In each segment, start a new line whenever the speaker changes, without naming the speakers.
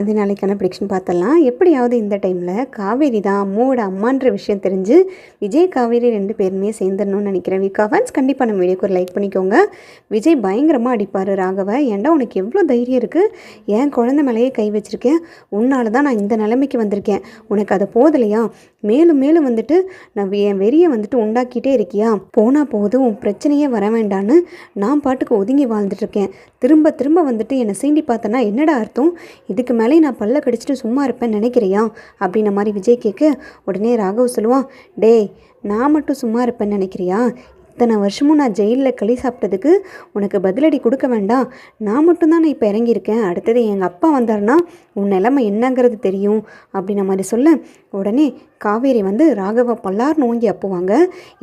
இந்த நாளைக்கான ப்ரிடிக்ஷன் பார்த்தலாம். எப்படியாவது இந்த டைமில் காவேரி தான் அம்மாவோட அம்மான்ற விஷயம் தெரிஞ்சு விஜய் காவேரி 2 பேருமே சேர்ந்துடணும்னு நினைக்கிறேன். வீக்கா ஃபேன்ஸ் கண்டிப்பாக நம்ம வீடியோக்கு ஒரு லைக் பண்ணிக்கோங்க. விஜய் பயங்கரமாக அடிப்பார் ராகவை. ஏன்டா உனக்கு எவ்வளோ தைரியம் இருக்குது, என் குழந்தை மேலேயே கை வச்சுருக்கேன், உன்னால தான் நான் இந்த நிலைமைக்கு வந்திருக்கேன், உனக்கு அதை போதலையா, மேலும் மேலும் வந்துட்டு நான் என் வெறியை வந்துட்டு உண்டாக்கிட்டே இருக்கியா, போனால் போகுது உன் பிரச்சனையே வர வேண்டான்னு நான் பாட்டுக்கு ஒதுங்கி வாழ்ந்துட்டுருக்கேன், திரும்ப திரும்ப வந்துட்டு என்னை சீண்டி பார்த்தனா என்னடா அர்த்தம், இதுக்கு மேலே நான் பல்ல கடிச்சிட்டு சும்மா இருப்பேன்னு நினைக்கிறியா அப்படின்ன மாதிரி விஜய் கேட்க உடனே ராகவ் சொல்லுவான், டேய் நான் மட்டும் சும்மா இருப்பேன்னு நினைக்கிறியா, இத்தனை வருஷமும் நான் ஜெயிலில் களி சாப்பிட்டதுக்கு உனக்கு பதிலடி கொடுக்க வேண்டாம், நான் மட்டும்தான் நான் இப்போ இறங்கியிருக்கேன், அடுத்தது எங்கள் அப்பா வந்தார்னா உன் நிலைமை என்னங்கிறது தெரியும் அப்படின்ன மாதிரி சொல்ல உடனே காவேரி வந்து ராகவ பல்லார் நோங்கி அப்புவாங்க.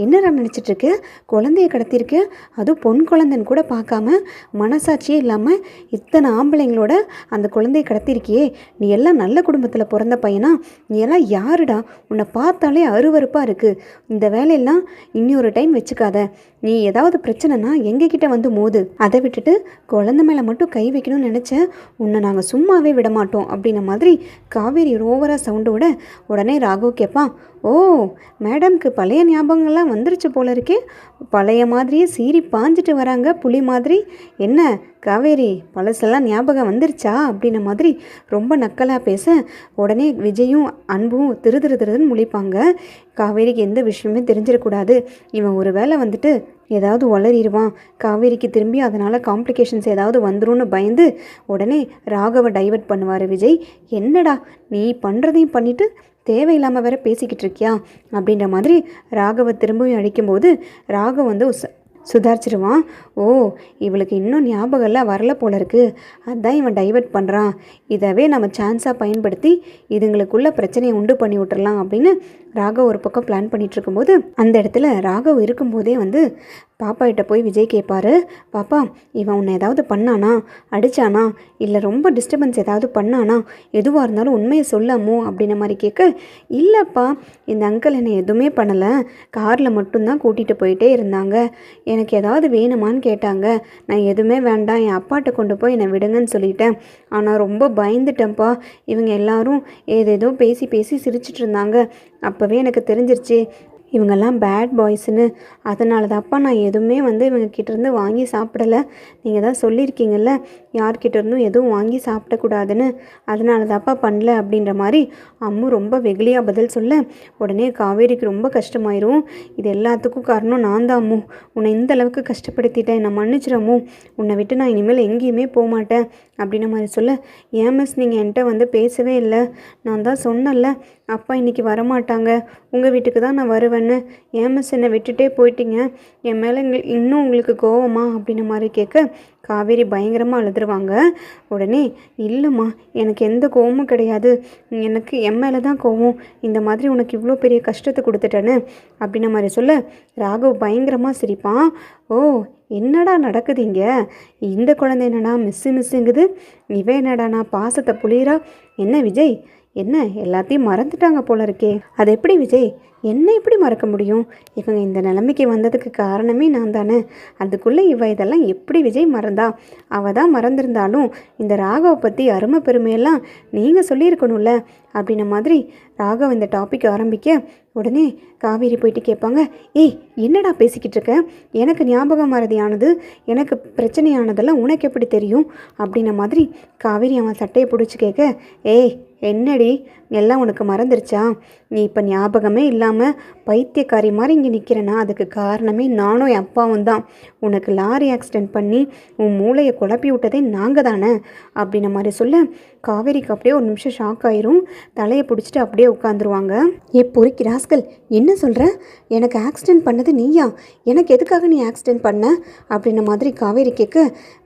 என்னடா நினச்சிட்ருக்க, குழந்தைய கடத்திருக்க, அதுவும் பொன் குழந்தைன்னு கூட பார்க்காம மனசாட்சியே இல்லாமல் இத்தனை ஆம்பளைங்களோட அந்த குழந்தைய கடத்திருக்கியே, நீ எல்லாம் நல்ல குடும்பத்தில் பிறந்த பையனா, நீ எல்லாம் யாருடா, உன்னை பார்த்தாலே அருவருப்பாக இருக்குது, இந்த வேலையெல்லாம் இன்னொரு டைம் வச்சுக்காத, நீ ஏதாவது பிரச்சனைனா எங்ககிட்ட வந்து மோது, அதை விட்டுட்டு குழந்தை மேலே மட்டும் கை வைக்கணும்னு நினச்சேன், உன்னை நாங்கள் சும்மாவே விட மாட்டோம் அப்படின்ன மாதிரி காவேரி ரோவராக சவுண்டு விட உடனே ராகவ் கேட்பான், ஓ மேடம்க்கு பழைய ஞாபகங்கள்லாம் வந்துருச்சு போல இருக்கே, பழைய மாதிரியே சீறி பாஞ்சிட்டு வராங்க புலி மாதிரி, என்ன காவேரி பழசெல்லாம் ஞாபகம் வந்துருச்சா அப்படின்ன மாதிரி ரொம்ப நக்கலாக பேச உடனே விஜயும் அன்பும் திருதுன்னு முழிப்பாங்க. காவேரிக்கு எந்த விஷயமே தெரிஞ்சிடக்கூடாது, இவன் ஒரு வேளை வந்துட்டு ஏதாவது வளரிடுவான், காவேரிக்கு திரும்பி அதனால் காம்ப்ளிகேஷன்ஸ் ஏதாவது வந்துரும்னு பயந்து உடனே ராகவை டைவர்ட் பண்ணுவார் விஜய். என்னடா நீ பண்ணுறதையும் பண்ணிவிட்டு தேவையில்லாமல் வேற பேசிக்கிட்டு இருக்கியா அப்படின்ற மாதிரி ராகவை திரும்பவும் அடிக்கும்போது ராகவ் வந்து சுதாரிச்சிருவான். ஓ இவளுக்கு இன்னும் ஞாபகம்லாம் வரல போல இருக்குது, அதுதான் இவன் டைவர்ட் பண்ணுறான், இதவே நம்ம சான்ஸாக பயன்படுத்தி இதுங்களுக்குள்ள பிரச்சனையை உண்டு பண்ணி விட்டுறலாம் அப்படின்னு ராகவ் ஒரு பக்கம் பிளான் பண்ணிகிட்டு இருக்கும்போது அந்த இடத்துல ராகவ் இருக்கும்போதே வந்து பாப்பா கிட்ட போய் விஜய் கேட்பாரு, பாப்பா இவன் உன்னை ஏதாவது பண்ணானா, அடித்தானா, இல்லை ரொம்ப டிஸ்டர்பன்ஸ் ஏதாவது பண்ணானா, எதுவாக இருந்தாலும் உண்மையை சொல்லாமோ அப்படின்ன மாதிரி கேட்க, இல்லைப்பா இந்த அங்கிள் என்னை எதுவுமே பண்ணலை, காரில் மட்டும்தான் கூட்டிகிட்டு போயிட்டே இருந்தாங்க, எனக்கு ஏதாவது வேணுமான்னு கேட்டாங்க, நான் எதுவுமே வேண்டாம் என் அப்பாட்ட கொண்டு போய் என்னை விடுங்கன்னு சொல்லிட்டேன், ஆனால் ரொம்ப பயந்துட்டேன்ப்பா, இவங்க எல்லாரும் ஏதேதோ பேசி பேசி சிரிச்சிட்டு இருந்தாங்க, அப்போவே எனக்கு தெரிஞ்சிருச்சு இவங்கெல்லாம் பேட் பாய்ஸ்ன்னு, அதனால தான்ப்பா நான் எதுவுமே வந்து இவங்க கிட்டேருந்து வாங்கி சாப்பிடலை, நீங்கள் தான் சொல்லியிருக்கீங்கல்ல யார்கிட்டேருந்தும் எதுவும் வாங்கி சாப்பிடக்கூடாதுன்னு, அதனால தான்ப்பா பண்ணல அப்படின்ற மாதிரி அம்மு ரொம்ப வெகுளியாக பதில் சொல்ல உடனே காவேரிக்கு ரொம்ப கஷ்டமாயிரும். இது எல்லாத்துக்கும் காரணம் நான் தான் அம்மு, உன்னை இந்த அளவுக்கு கஷ்டப்படுத்திட்டேன், நான் மன்னிச்சிடமோ, உன்னை விட்டு நான் இனிமேல் எங்கேயுமே போக மாட்டேன் அப்படின்ன மாதிரி சொல்ல, ஏன் மிஸ் நீங்கள் என்கிட்ட வந்து பேசவே இல்லை, நான் தான் சொன்னல அப்பா இன்றைக்கி வரமாட்டாங்க, உங்கள் வீட்டுக்கு தான் நான் வருவேன்னு, ஏன் மிஸ் என்னை விட்டுட்டே போயிட்டீங்க, என் மேலே இன்னும் உங்களுக்கு கோவமா அப்படின்ன மாதிரி கேட்க காவேரி பயங்கரமாக அழுதுருவாங்க. உடனே இல்லைம்மா எனக்கு எந்த கோவமும் கிடையாது, எனக்கு என் மேலே தான் கோவம், இந்த மாதிரி உனக்கு இவ்வளோ பெரிய கஷ்டத்தை கொடுத்துட்டேன்னு அப்படின்ன மாதிரி சொல்ல ராகவ் பயங்கரமாக சிரிப்பான். ஓ என்னடா நடக்குது இங்கே, இந்த குழந்தை என்னடா மிஸ்ஸுங்குது, இவன் என்னடா நான் பாசத்தை புளியரா, என்ன விஜய் என்ன எல்லாத்தையும் மறந்துட்டாங்க போல இருக்கே, அது எப்படி விஜய், என்ன எப்படி மறக்க முடியும், இவங்க இந்த நிலைமைக்கு வந்ததுக்கு காரணமே நான் தானே, அதுக்குள்ளே இதெல்லாம் எப்படி விஜய் மறந்தா, அவள் தான் மறந்துருந்தாலும் இந்த ராகவை பற்றி அருமை பெருமையெல்லாம் நீங்கள் சொல்லியிருக்கணும்ல அப்படின்ன மாதிரி ராகவ் இந்த டாபிக் ஆரம்பிக்க உடனே காவேரி போயிட்டு கேட்பாங்க, ஏய் என்னடா பேசிக்கிட்டு இருக்க, எனக்கு ஞாபகம் மறதியானது எனக்கு பிரச்சனையானதெல்லாம் உனக்கு எப்படி தெரியும் அப்படின்ன மாதிரி காவேரி அவன் சட்டையை பிடிச்சி கேட்க, ஏய் என்னடி எல்லாம் உனக்கு மறந்துருச்சா, நீ இப்போ ஞாபகமே இல்லாமல் பைத்தியக்காரி மாதிரி இங்கே நிற்கிறேன்னா அதுக்கு காரணமே நானும் என் அப்பாவும் தான், உனக்கு லாரி ஆக்சிடெண்ட் பண்ணி உன் மூளையை குழப்பி விட்டதே நாங்கள் தானே அப்படின்ன மாதிரி சொல்ல காவேரிக்கு அப்படியே ஒரு நிமிஷம் ஷாக் ஆயிரும், தலையை பிடிச்சிட்டு அப்படியே உட்காந்துருவாங்க. பொறுக்கி ராஸ்கல் என்ன சொல்கிற, எனக்கு ஆக்சிடெண்ட் பண்ணது நீயா, எனக்கு எதுக்காக நீ ஆக்சிடெண்ட் பண்ண அப்படின்ன மாதிரி காவேரி கேட்க,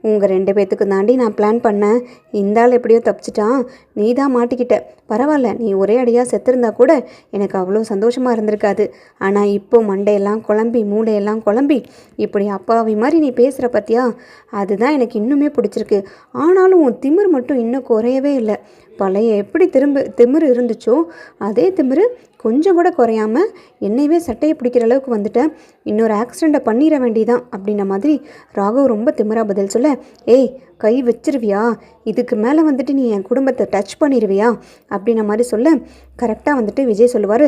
உங்கள் 2 பேத்துக்கு தாண்டி நான் பிளான் பண்ணேன், இந்த ஆள் எப்படியோ தப்பிச்சிட்டான், நீ தான் மாட்டிக்கிட்ட, பரவாயில்ல நீ ஒரே அடியாக செத்துருந்தா கூட எனக்கு அவ்வளோ சந்தோஷமாக இருந்திருக்காது, ஆனால் இப்போ மண்டையெல்லாம் குழம்பி மூளையெல்லாம் குழம்பி இப்படி அப்பாவி மாதிரி நீ பேசுகிற பற்றியா, அதுதான் எனக்கு இன்னுமே பிடிச்சிருக்கு, ஆனாலும் உன் திமிர் மட்டும் இன்னும் குறையவே இல்லை, பழைய எப்படி திமிரு இருந்துச்சோ அதே திமிரு கொஞ்சம் கூட குறையாமல் என்னையவே சட்டையை பிடிக்கிற அளவுக்கு வந்துட்டேன், இன்னொரு ஆக்சிடெண்ட்டை பண்ணிட வேண்டியதான் அப்படின்ன மாதிரி ராகவ் ரொம்ப திமிரா பதில் சொல்ல, ஏய் கை வச்சிருவியா? இதுக்கு மேலே வந்துட்டு நீ என் குடும்பத்தை டச் பண்ணிடுவியா அப்படின்ன மாதிரி சொல்ல கரெக்டாக வந்துட்டு விஜய் சொல்லுவார்,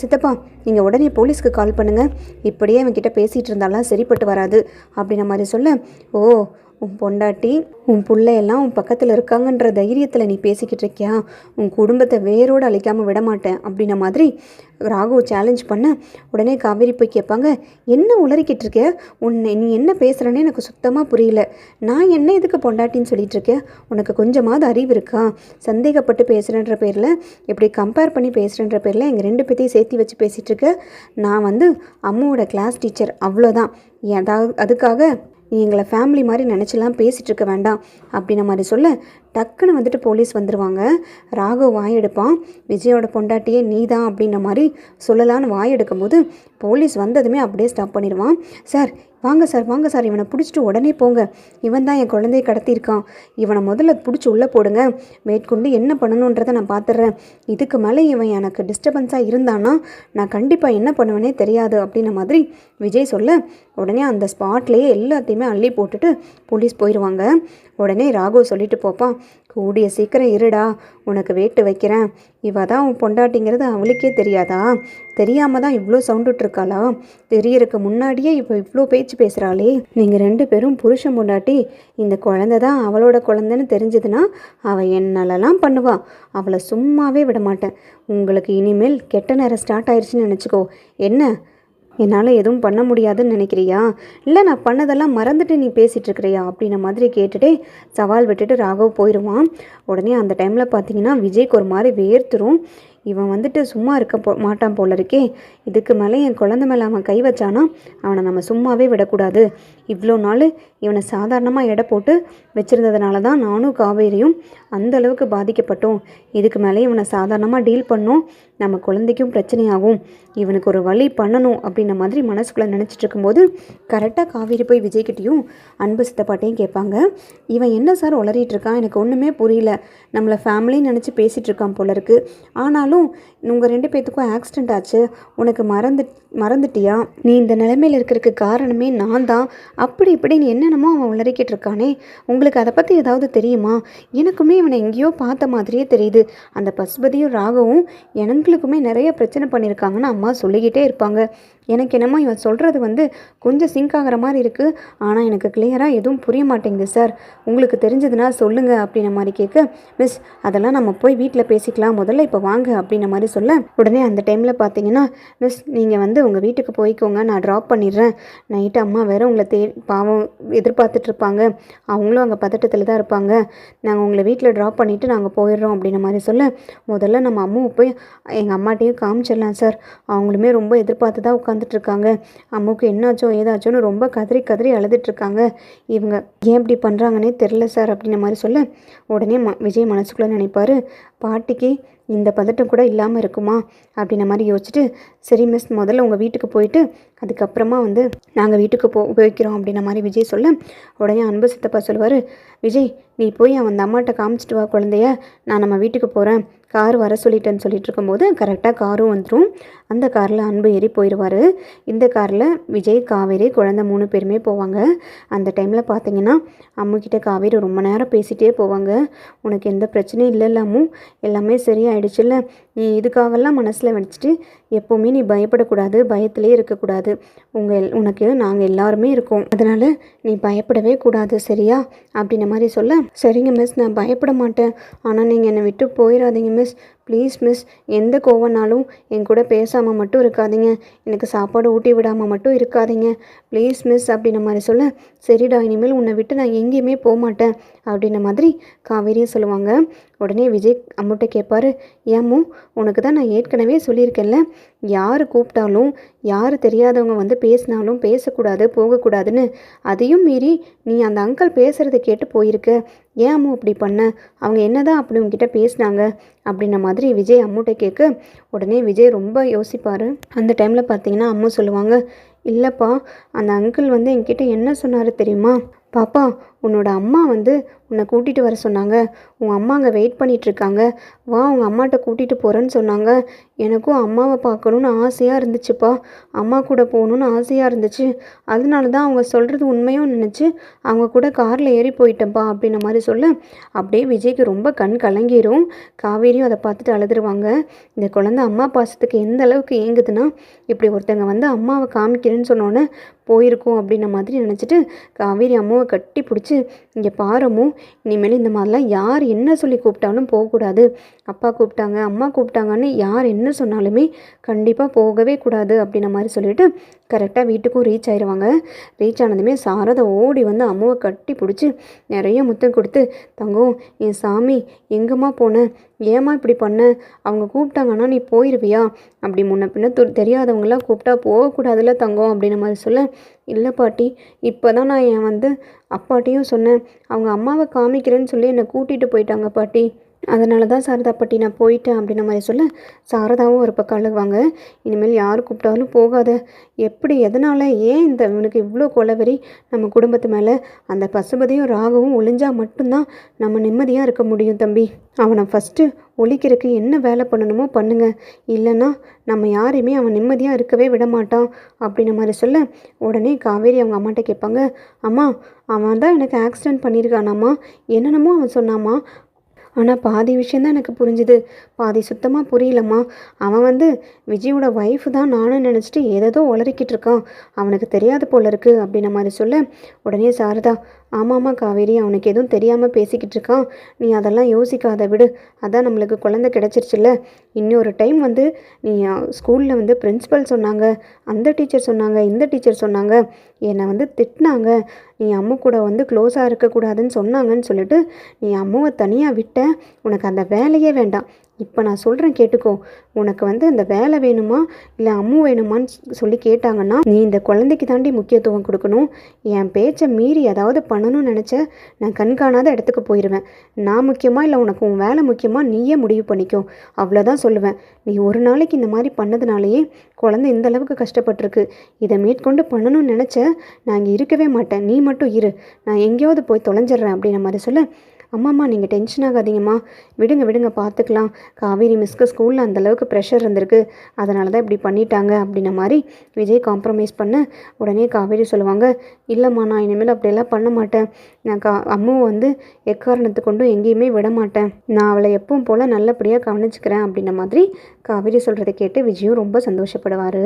சித்தப்பா நீங்கள் உடனே போலீஸ்க்கு கால் பண்ணுங்கள், இப்படியே அவன்கிட்ட பேசிகிட்டு இருந்தாலாம் சரிப்பட்டு வராது அப்படின்ன மாதிரி சொல்ல, ஓ உன் பொண்டாட்டி உன் பிள்ளையெல்லாம் உன் பக்கத்தில் இருக்காங்கன்ற தைரியத்தில் நீ பேசிக்கிட்டு இருக்கியா? உன் குடும்பத்தை வேரோடு அழிக்காமல் விட மாட்டேன் அப்படின்ன மாதிரி ராகு சேலஞ்ச் பண்ண உடனே காவேரி போய் கேட்பாங்க, என்ன உளறிக்கிட்டு இருக்க? நீ என்ன பேசுகிறேன்னு எனக்கு சுத்தமாக புரியல. நான் என்ன இதுக்கு பொண்டாட்டின்னு சொல்லிட்டு இருக்கேன்? உனக்கு கொஞ்சமாவது அறிவு இருக்கா? சந்தேகப்பட்டு பேசுகிறேன்ற பேரில் இப்படி கம்பேர் பண்ணி பேசுகிறேன்ற பேரில் எங்கள் 2 பேர்த்தையும் சேர்த்து வச்சு பேசிகிட்டு இருக்க. நான் வந்து அம்மாவோட கிளாஸ் டீச்சர், அவ்வளோதான். அதுக்காக நீ எங்களை ஃபேமிலி மாதிரி நினச்சிலாம் பேசிகிட்டு இருக்க வேண்டாம் அப்படின்ன மாதிரி சொல்ல டக்குன்னு வந்துட்டு போலீஸ் வந்துடுவாங்க. ராகவ் வாயெடுப்பான், விஜயோட பொண்டாட்டியே நீ தான் அப்படின்ன மாதிரி சொல்லலான்னு வாயெடுக்கும்போது போலீஸ் வந்ததுமே அப்படியே ஸ்டாப் பண்ணிடுவான். சார் வாங்க சார், வாங்க சார், இவனை பிடிச்சிட்டு உடனே போங்க. இவன் தான் என் குழந்தையை கடத்தியிருக்கான். இவனை முதல்ல பிடிச்சி உள்ளே போடுங்க. மேற்கொண்டு என்ன பண்ணணுன்றதை நான் பார்த்துட்றேன். இதுக்கு மேலே இவன் எனக்கு டிஸ்டர்பன்ஸாக இருந்தான்னா நான் கண்டிப்பாக என்ன பண்ணுவேனே தெரியாது அப்படின்ன மாதிரி விஜய் சொல்ல உடனே அந்த ஸ்பாட்லேயே எல்லாத்தையுமே அள்ளி போட்டுட்டு போலீஸ் போயிடுவாங்க. உடனே ராகவ் சொல்லிட்டு போப்பான், கூடிய சீக்கிரம் இருடா, உனக்கு வேட்டு வைக்கிறேன். இவ தான் உன் பொண்டாட்டிங்கிறது அவளுக்கே தெரியாதா? தெரியாமல் தான் இவ்வளோ சவுண்ட் விட்டுருக்காளா? தெரியறதுக்கு முன்னாடியே இப்போ இவ்வளோ பேச்சு பேசுகிறாளே. நீங்கள் 2 பேரும் புருஷன் பொண்டாட்டி. இந்த குழந்தை தான் அவளோட குழந்தைன்னு தெரிஞ்சதுன்னா அவள் என்னெல்லாம் பண்ணுவா. அவளை சும்மாவே விட மாட்டேன். உங்களுக்கு இனிமேல் கெட்ட நேரம் ஸ்டார்ட் ஆயிடுச்சுன்னு நினச்சிக்கோ. என்ன என்னால் எதுவும் பண்ண முடியாதுன்னு நினைக்கிறியா? இல்லை நான் பண்ணதெல்லாம் மறந்துட்டு நீ பேசிகிட்டு இருக்கிறியா அப்படின்ன மாதிரி கேட்டுகிட்டே சவால் விட்டுட்டு ராகவ் போயிடுவான். உடனே அந்த டைமில் பார்த்தீங்கன்னா விஜய்க்கு ஒரு மாதிரி வேர்த்துரும். இவன் வந்துட்டு சும்மா இருக்க மாட்டான் போல இருக்கே. இதுக்கு மேலே என் குழந்தை மேலே அவன் கை வச்சானா அவனை நம்ம சும்மாவே விடக்கூடாது. இவ்வளோ நாள் இவனை சாதாரணமாக எடை போட்டு வச்சுருந்ததுனால தான் நானும் காவேரியும் அந்தளவுக்கு பாதிக்கப்பட்டோம். இதுக்கு மேலே இவனை சாதாரணமாக டீல் பண்ணோம், நம்ம குழந்தைக்கும் பிரச்சனையாகும். இவனுக்கு ஒரு வழி பண்ணணும் அப்படின்ன மாதிரி மனசுக்குள்ளே நினச்சிட்டு இருக்கும்போது கரெக்டாக காவேரி போய் விஜய்கிட்டையும் அன்பு சித்தப்பாட்டையும் கேட்பாங்க, இவன் என்ன சார் உளறிட்டு இருக்கான்? எனக்கு ஒன்றுமே புரியல. நம்மளை ஃபேமிலின்னு நினச்சி பேசிகிட்டு இருக்கான் போல இருக்குது. ஆனாலும் உங்கள் 2 பேர்த்துக்கும் ஆக்சிடெண்ட் ஆச்சு, உனக்கு மறந்துட்டியா? நீ இந்த நிலைமையில் இருக்கிறதுக்கு காரணமே நான் தான். அப்படி இப்படி நீ என்னென்னமோ அவன் உளறிக்கிட்டு இருக்கானே, உங்களுக்கு அதை பற்றி ஏதாவது தெரியுமா? எனக்குமே இவனை எங்கேயோ பார்த்த மாதிரியே தெரியுது. அந்த பசுபதியும் ராகவும் எனங்களுக்குமே நிறைய பிரச்சனை பண்ணியிருக்காங்கன்னு அம்மா சொல்லிக்கிட்டே இருப்பாங்க. எனக்கு என்னமோ இவன் சொல்கிறது கொஞ்சம் சிங்க் ஆகிற மாதிரி இருக்குது. ஆனால் எனக்கு கிளியராக எதுவும் புரிய மாட்டேங்குது சார். உங்களுக்கு தெரிஞ்சதுன்னா சொல்லுங்கள் அப்படின்ன மாதிரி கேட்க, மிஸ் அதெல்லாம் நம்ம போய் வீட்டில் பேசிக்கலாம், முதல்ல இப்போ வாங்க அப்படின்ன மாதிரி சொல்ல உடனே அந்த டைமில் பார்த்தீங்கன்னா, மிஸ் நீங்கள் உங்கள் வீட்டுக்கு போய்க்கோங்க, நான் ட்ராப் பண்ணிடுறேன். நைட்டு அம்மா வேறு உங்களை பாவம் எதிர்பார்த்துட்ருப்பாங்க, அவங்களும் அங்கே பதட்டத்தில் தான் இருப்பாங்க. நாங்கள் உங்களை வீட்டில் ட்ராப் பண்ணிவிட்டு நாங்கள் போயிடுறோம் அப்படின்ன மாதிரி சொல்ல முதல்ல நம்ம அம்மாவை போய் எங்கள் அம்மாட்டையும் காமிச்சிடலாம் சார். அவங்களுமே ரொம்ப எதிர்பார்த்து தான் உட்காந்துட்ருக்காங்க. அம்மாவுக்கு என்னாச்சோ ஏதாச்சோன்னு ரொம்ப கதறி கதறி அழுதுட்ருக்காங்க. இவங்க ஏன் இப்படி பண்ணுறாங்கன்னே தெரில சார் அப்படின்ன மாதிரி சொல்ல உடனே விஜய் மனசுக்குள்ளே நினைப்பார், பாட்டிக்கு இந்த பதட்டம் கூட இல்லாமல் இருக்குமா அப்படின்ன மாதிரி யோசிச்சுட்டு, சரி மிஸ் முதல்ல உங்கள் வீட்டுக்கு போயிட்டு அதுக்கப்புறமா நாங்கள் வீட்டுக்கு போய்க்கிறோம் அப்படின்ன மாதிரி விஜய் சொல்ல உடனே அன்பு சித்தப்பா சொல்லுவார், விஜய் நீ போய் அந்த அம்மாட்ட காமிச்சிட்டு வா குழந்தைய, நான் நம்ம வீட்டுக்கு போகிறேன், கார் வர சொல்லிட்டேன்னு சொல்லிட்டு இருக்கும்போது கரெக்டாக காரும் வந்துடும். அந்த காரில் அன்பு ஏறி போயிடுவார். இந்த காரில் விஜய் காவேரி குழந்தை 3 பேருமே போவாங்க. அந்த டைமில் பார்த்தீங்கன்னா அம்முக்கிட்ட காவேரி ரொம்ப நேரம் பேசிகிட்டே போவாங்க. உனக்கு எந்த பிரச்சனையும் இல்லைல்லாமும் எல்லாமே சரியாயிடுச்சுல்ல, நீ இதுக்காகலாம் மனசில் வச்சுட்டு எப்போவுமே நீ பயப்படக்கூடாது, பயத்திலே இருக்கக்கூடாது. உனக்கு நாங்கள் எல்லாருமே இருக்கோம், அதனால் நீ பயப்படவே கூடாது சரியா அப்படின்ன மாதிரி சொல்ல, சரிங்க மிஸ் நான் பயப்பட மாட்டேன், ஆனால் நீங்கள் என்னை விட்டு போயிடாதீங்க மிஸ், ப்ளீஸ் மிஸ். எந்த கோவனாலும் என் கூட பேசாமல் மட்டும் இருக்காதீங்க, எனக்கு சாப்பாடு ஊட்டி விடாமல் மட்டும் இருக்காதீங்க ப்ளீஸ் மிஸ் அப்படின்ன மாதிரி சொல்ல, சரிடா இனிமேல் உன்னை விட்டு நான் எங்கேயுமே போக மாட்டேன் அப்படின்ன மாதிரி காவேரியும் சொல்லுவாங்க. உடனே விஜய் அம்முட்ட கேட்பார், ஏம்மோ உனக்கு தான் நான் ஏற்கனவே சொல்லியிருக்கேன்ல, யார் கூப்பிட்டாலும் யார் தெரியாதவங்க பேசினாலும் பேசக்கூடாது போகக்கூடாதுன்னு. அதையும் மீறி நீ அந்த அங்கிள் பேசுகிறத கேட்டு போயிருக்க, ஏன் அம்மு அப்படி பண்ண? அவங்க என்னதான் அப்படி உங்ககிட்ட பேசினாங்க அப்படின்ன மாதிரி விஜய் அம்முட்ட கேட்க உடனே விஜய் ரொம்ப யோசிப்பார். அந்த டைமில் பார்த்தீங்கன்னா அம்மு சொல்லுவாங்க, இல்லைப்பா அந்த அங்கிள் என்கிட்ட என்ன சொன்னார் தெரியுமா? பாப்பா உன்னோட அம்மா உன்னை கூட்டிகிட்டு வர சொன்னாங்க. உன் அம்மா அங்கே வெயிட் பண்ணிகிட்ருக்காங்க. வா உங்கள் அம்மாட்ட கூட்டிகிட்டு போகிறேன்னு சொன்னாங்க. எனக்கும் அம்மாவை பார்க்கணுன்னு ஆசையாக இருந்துச்சுப்பா. அம்மா கூட போகணுன்னு ஆசையாக இருந்துச்சு. அதனால தான் அவங்க சொல்கிறது உண்மையும் நினச்சி அவங்க கூட காரில் ஏறி போயிட்டேன்ப்பா அப்படின்ன மாதிரி சொல்ல அப்படியே விஜய்க்கு ரொம்ப கண் கலங்கிரும். காவேரியும் அதை பார்த்துட்டு அழுதுருவாங்க. இந்த குழந்தை அம்மா பாசத்துக்கு எந்த அளவுக்கு ஏங்குதுன்னா இப்படி ஒருத்தங்க வந்து அம்மாவை காமிக்கிறேன்னு சொன்னோன்னே போயிருக்கோம் அப்படின்ன மாதிரி நினச்சிட்டு காவேரி அம்மாவை கட்டி பிடிச்சி, இங்கே பாரமோ, இனிமேல் இந்த மாதிரிலாம் யார் என்ன சொல்லி கூப்பிட்டாலும் போகக்கூடாது. அப்பா கூப்பிட்டாங்க, அம்மா கூப்பிட்டாங்கன்னு யார் என்ன சொன்னாலுமே கண்டிப்பாக போகவே கூடாது அப்படின்ன மாதிரி சொல்லிவிட்டு கரெக்டாக வீட்டுக்கும் ரீச் ஆயிடுவாங்க. ரீச் ஆனதுமே சாரதா ஓடி வந்து அம்மாவை கட்டி பிடிச்சி நிறைய முத்தம் கொடுத்து, தங்கம் என் சாமி எங்கம்மா போனேன், ஏம்மா இப்படி பண்ண, அவங்க கூப்பிட்டாங்கன்னா நீ போயிடுவியா, அப்படி முன்ன பின்ன தெரியாதவங்களாம் கூப்பிட்டா போகக்கூடாதுல்ல தங்கம் அப்படின்ன மாதிரி சொல்ல, இல்லை பாட்டி, இப்போ தான் நான் வந்து அப்பாட்டையும் சொன்னேன், அவங்க அம்மாவை காமிக்கிறேன்னு சொல்லி என்னை கூட்டிகிட்டு போயிட்டாங்க பாட்டி, அதனால தான் சாரதா பாட்டி நான் போயிட்டேன் அப்படின்ன மாதிரி சொல்ல சாரதாவும் ஒரு பக்கம் அழுவாங்க. இனிமேல் யார் கூப்பிட்டாலும் போகாத, எப்படி எதனால் ஏன் இந்த இவனுக்கு இவ்வளோ கொலவெறி நம்ம குடும்பத்து மேலே, அந்த பசுபதியும் ராகவும் ஒளிஞ்சால் மட்டும்தான் நம்ம நிம்மதியாக இருக்க முடியும் தம்பி. அவனை ஃபஸ்ட்டு ஒழிக்கிறதுக்கு என்ன வேலை பண்ணணுமோ பண்ணுங்க, இல்லைன்னா நம்ம யாரையுமே அவன் நிம்மதியாக இருக்கவே விட மாட்டான் அப்படின்ன மாதிரி சொல்ல உடனே காவேரி அவங்க அம்மாட்ட கேட்பாங்க, அம்மா அவன் தான் எனக்கு ஆக்சிடென்ட் பண்ணியிருக்கானாம்மா, என்னென்னமோ அவன் சொன்னாம்மா, ஆனால் பாதி விஷயந்தான் எனக்கு புரிஞ்சுது, பாதி சுத்தமாக புரியலம்மா. அவன் வந்து விஜயோட ஒய்ஃபு தான் நானும் நினச்சிட்டு ஏதேதோ உளறிக்கிட்டு இருக்கான், அவனுக்கு தெரியாது போல இருக்குது அப்படின்ன மாதிரி சொல்ல உடனே சாரதா, ஆமாம்மா காவேரி, அவனுக்கு எதுவும் தெரியாமல் பேசிக்கிட்டு இருக்கான், நீ அதெல்லாம் யோசிக்காத விடு, அதான் நம்மளுக்கு குழந்தை கிடச்சிருச்சுல்ல. இன்னொரு டைம் வந்து நீ ஸ்கூலில் வந்து பிரின்ஸிபல் சொன்னாங்க, அந்த டீச்சர் சொன்னாங்க, இந்த டீச்சர் சொன்னாங்க, என்னை வந்து திட்டினாங்க, நீ அம்மு கூட வந்து க்ளோஸாக இருக்கக்கூடாதுன்னு சொன்னாங்கன்னு சொல்லிட்டு நீ அம்முவை தனியாக விட்ட, உனக்கு அந்த வேலையே வேண்டாம். இப்போ நான் சொல்கிறேன் கேட்டுக்கோ, உனக்கு வந்து அந்த வேலை வேணுமா இல்லை அம்மு வேணுமான்னு சொல்லி கேட்டாங்கன்னா நீ இந்த குழந்தைக்கு தாண்டி முக்கியத்துவம் கொடுக்கணும். என் பேச்சை மீறி ஏதாவது பண்ணணும்னு நினச்ச நான் கண்காணாத இடத்துக்கு போயிடுவேன். நான் முக்கியமாக இல்லை உனக்கு உன் வேலை முக்கியமாக நீயே முடிவு பண்ணிக்கோ, அவ்வளோதான் சொல்லுவேன். நீ ஒரு நாளைக்கு இந்த மாதிரி பண்ணதுனாலேயே குழந்தை இந்த அளவுக்கு கஷ்டப்பட்டிருக்கு. இதை மேற்கொண்டு பண்ணணும்னு நினச்ச நான் இங்கே இருக்கவே மாட்டேன், நீ மட்டும் இரு, நான் எங்கேயாவது போய் தொலைஞ்சிட்றேன் அப்படின்ன மாதிரி சொல்ல, அம்மாம்மா நீங்கள் டென்ஷன் ஆகாதீங்கம்மா, விடுங்க விடுங்க பார்த்துக்கலாம், காவேரி மிஸ்க்கு ஸ்கூலில் அந்தளவுக்கு ப்ரெஷர் இருந்திருக்கு, அதனால தான் இப்படி பண்ணிட்டாங்க அப்படின்ன மாதிரி விஜய் காம்ப்ரமைஸ் பண்ண உடனே காவேரி சொல்லுவாங்க, இல்லைம்மா நான் இனிமேல் அப்படியெல்லாம் பண்ண மாட்டேன், நான் அம்மாவை வந்து எக்காரணத்தை கொண்டும் எங்கேயுமே விட மாட்டேன், நான் அவளை எப்பவும் போல் நல்லபடியாக கவனிச்சுக்கிறேன் அப்படின்ன மாதிரி காவேரி சொல்கிறத கேட்டு விஜயும் ரொம்ப சந்தோஷப்படுவார்.